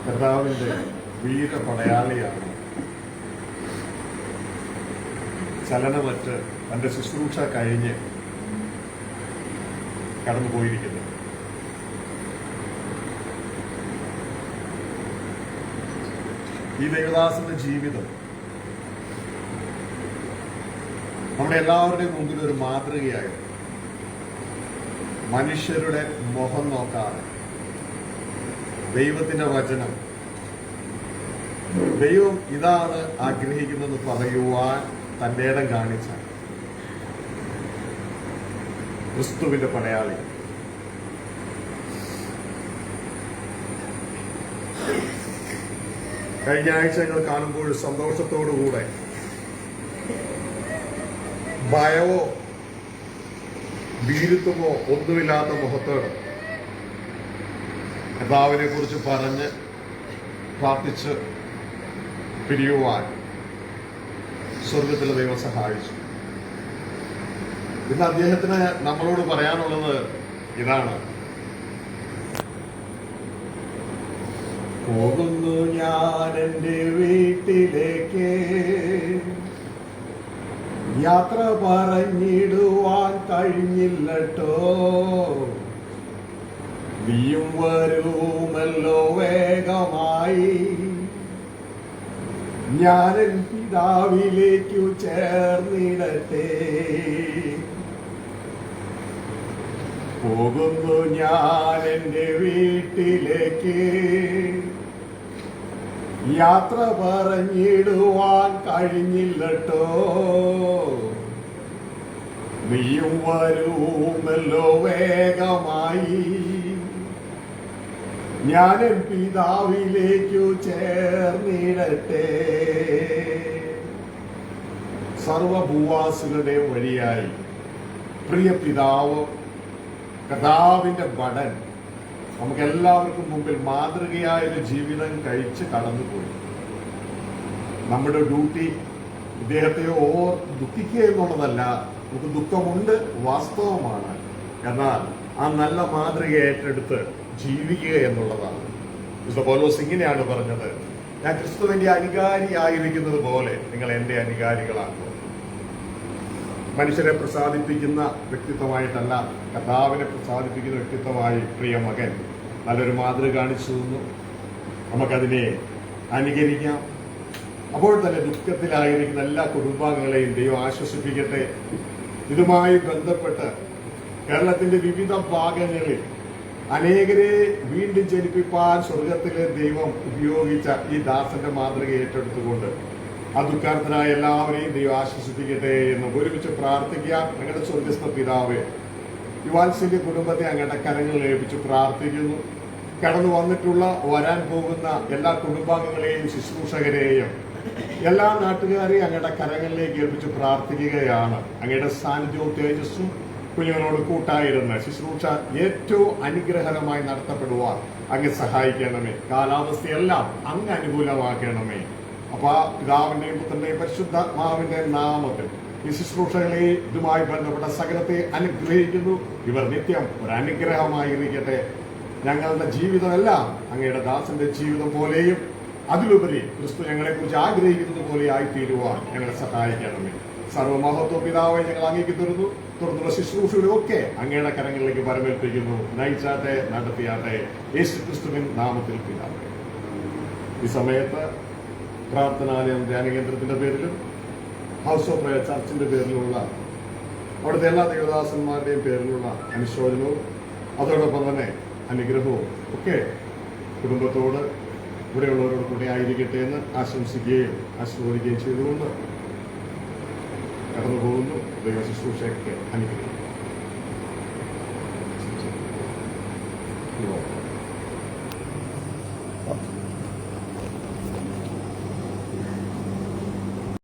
കർത്താവിൻ്റെ വീരപടയാളിയാണ്. ചലനമറ്റ് തൻ്റെ ശുശ്രൂഷ കഴിഞ്ഞ് കടന്നുപോയിരിക്കുന്നത്. ഈ ദേവദാസന്റെ ജീവിതം നമ്മുടെ എല്ലാവരുടെയും മുമ്പിൽ ഒരു മാതൃകയായി. മനുഷ്യരുടെ മുഖം നോക്കാതെ ദൈവത്തിന്റെ വചനം, ദൈവം ഇതാണ് ആഗ്രഹിക്കുന്നത് പറയുവാൻ തന്റെ ഇടം കാണിച്ച ക്രിസ്തുവിന്റെ പടയാളി. കഴിഞ്ഞ ആഴ്ച ഞങ്ങൾ കാണുമ്പോൾ സന്തോഷത്തോടുകൂടെ ഭയമോ ഭീരുത്വമോ ഒന്നുമില്ലാത്ത മുഖത്തോട് കർത്താവിനെ കുറിച്ച് പറഞ്ഞ് പ്രാർത്ഥിച്ച് പിരിയുവാൻ സ്വർഗത്തിലെ ദൈവം സഹായിച്ചു. ഇന്ന് അദ്ദേഹത്തിന് നമ്മളോട് പറയാനുള്ളത് ഇതാണ്: പോകുന്നു ഞാൻ എൻ്റെ വീട്ടിലേക്ക്, യാത്ര പറഞ്ഞിടുവാൻ കഴിഞ്ഞില്ലട്ടോ, നീയും വരുമല്ലോ വേഗമായി, ഞാനൻ പിതാവിലേക്കു ചേർന്നിടട്ടെ. പോകുന്നു ഞാൻ എൻ്റെ വീട്ടിലേക്ക്, യാത്ര പറഞ്ഞിടുവാൻ കഴിഞ്ഞില്ലട്ടോ, നീയും വരുമല്ലോ വേഗമായി, ഞാനും പിതാവിലേക്കു ചേർന്നിടട്ടെ. സർവഭൂവാസികളുടെ വഴിയായി പ്രിയ പിതാവ് കർത്താവിന്റെ ഭടൻ നമുക്കെല്ലാവർക്കും മുമ്പിൽ മാതൃകയായൊരു ജീവിതം കഴിച്ച് കടന്നുപോയി. നമ്മുടെ ഡ്യൂട്ടി ഇദ്ദേഹത്തെ ദുഃഖിക്കുക എന്നുള്ളതല്ല. നമുക്ക് ദുഃഖമുണ്ട്, വാസ്തവമാണ്. എന്നാൽ ആ നല്ല മാതൃക ഏറ്റെടുത്ത് ജീവിക്കുക എന്നുള്ളതാണ്. വിശുദ്ധ പൗലോസ് ഇങ്ങനെയാണ് പറഞ്ഞത്: ഞാൻ ക്രിസ്തുവിന്റെ അനുകാരിയായിരിക്കുന്നത് പോലെ നിങ്ങൾ എന്റെ അനുകാരികളാകും. മനുഷ്യരെ പ്രസാദിപ്പിക്കുന്ന വ്യക്തിത്വമായിട്ടല്ല, കർത്താവിനെ പ്രസാദിപ്പിക്കുന്ന വ്യക്തിത്വമായി പ്രിയ മകൻ നല്ലൊരു മാതൃക കാണിച്ചു തന്നു. നമുക്കതിനെ അനുകരിക്കാം. അപ്പോൾ തന്നെ ദുഃഖത്തിലായിരിക്കുന്ന എല്ലാ കുടുംബാംഗങ്ങളെയും ദൈവം ആശ്വസിപ്പിക്കട്ടെ. ഇതുമായി ബന്ധപ്പെട്ട് കേരളത്തിന്റെ വിവിധ ഭാഗങ്ങളിൽ അനേകരെ വീണ്ടും ജനിപ്പിക്കാൻ സ്വർഗത്തിലെ ദൈവം ഉപയോഗിച്ച ഈ ദാസന്റെ മാതൃക ഏറ്റെടുത്തുകൊണ്ട് ആ ദുഃഖാർത്ഥനായ എല്ലാവരെയും ദൈവം ആശ്വസിപ്പിക്കട്ടെ എന്ന് ഒരുമിച്ച് പ്രാർത്ഥിക്കാം. ഞങ്ങളുടെ സ്വർഗസ്ഥ പിതാവേ, ഈ വാത്സല്യ കുടുംബത്തെ അങ്ങയുടെ കരങ്ങളിൽ ഏൽപ്പിച്ച് പ്രാർത്ഥിക്കുന്നു. കടന്നു വന്നിട്ടുള്ള വരാൻ പോകുന്ന എല്ലാ കുടുംബാംഗങ്ങളെയും ശുശ്രൂഷകരെയും എല്ലാ നാട്ടുകാരെയും അങ്ങയുടെ കരങ്ങളിലേക്ക് ഏൽപ്പിച്ച് പ്രാർത്ഥിക്കുകയാണ്. അങ്ങയുടെ സാന്നിധ്യവും തേജസ്സും കുഞ്ഞുങ്ങളോട് കൂട്ടായിരുന്ന ശുശ്രൂഷ ഏറ്റവും അനുഗ്രഹകരമായി നടത്തപ്പെടുവാൻ അങ്ങ് സഹായിക്കണമേ. കാലാവസ്ഥയെല്ലാം അങ്ങ് അനുകൂലമാക്കണമേ. അപ്പൊ പിതാവിന്റെയും പുത്രന്റെയും പരിശുദ്ധാത്മാവിന്റെ നാമത്തിൽ ഈ ശുശ്രൂഷകളെ ഇതുമായി ബന്ധപ്പെട്ട സകലത്തെ അനുഗ്രഹിക്കുന്നു. ഇവർ നിത്യം ഒരു അനുഗ്രഹമായിരിക്കട്ടെ. ഞങ്ങളുടെ ജീവിതമെല്ലാം അങ്ങയുടെ ദാസന്റെ ജീവിതം പോലെയും അതിലുപരി ക്രിസ്തു ഞങ്ങളെക്കുറിച്ച് ആഗ്രഹിക്കുന്നത് പോലെ ആയിത്തീരുവാൻ ഞങ്ങളെ സഹായിക്കണമേ. സർവമഹത്വ പിതാവെ ഞങ്ങൾ അങ്ങേക്ക് തരുന്നു. തുടർന്നുള്ള ശുശ്രൂഷകളൊക്കെ അങ്ങയുടെ കരങ്ങളിലേക്ക് വരവേൽപ്പിക്കുന്നു. നയിച്ചാട്ടെ, നടത്തിയാട്ടെ, യേശു ക്രിസ്തുവിൻ നാമത്തിൽ പിതാവേ. ഈ സമയത്ത് പ്രാർത്ഥനാലയം ധ്യാനകേന്ദ്രത്തിന്റെ പേരിലും ഹൗസ് ഓഫ് പ്രയർ ചർച്ചിന്റെ പേരിലുള്ള അവിടുത്തെ എല്ലാ ദേവദാസന്മാരുടെയും പേരിലുള്ള അനുശോചനവും അതോടൊപ്പം തന്നെ അനുഗ്രഹവും ഒക്കെ കുടുംബത്തോട് ഇവിടെയുള്ളവരോട് കൂടെ ആയിരിക്കട്ടെ എന്ന് ആശംസിക്കുകയും ആശീർവദിക്കുകയും ചെയ്തുകൊണ്ട് കടന്നു പോകുന്നു. ദൈവ ശുശ്രൂഷയൊക്കെ അനുഗ്രഹിക്കും.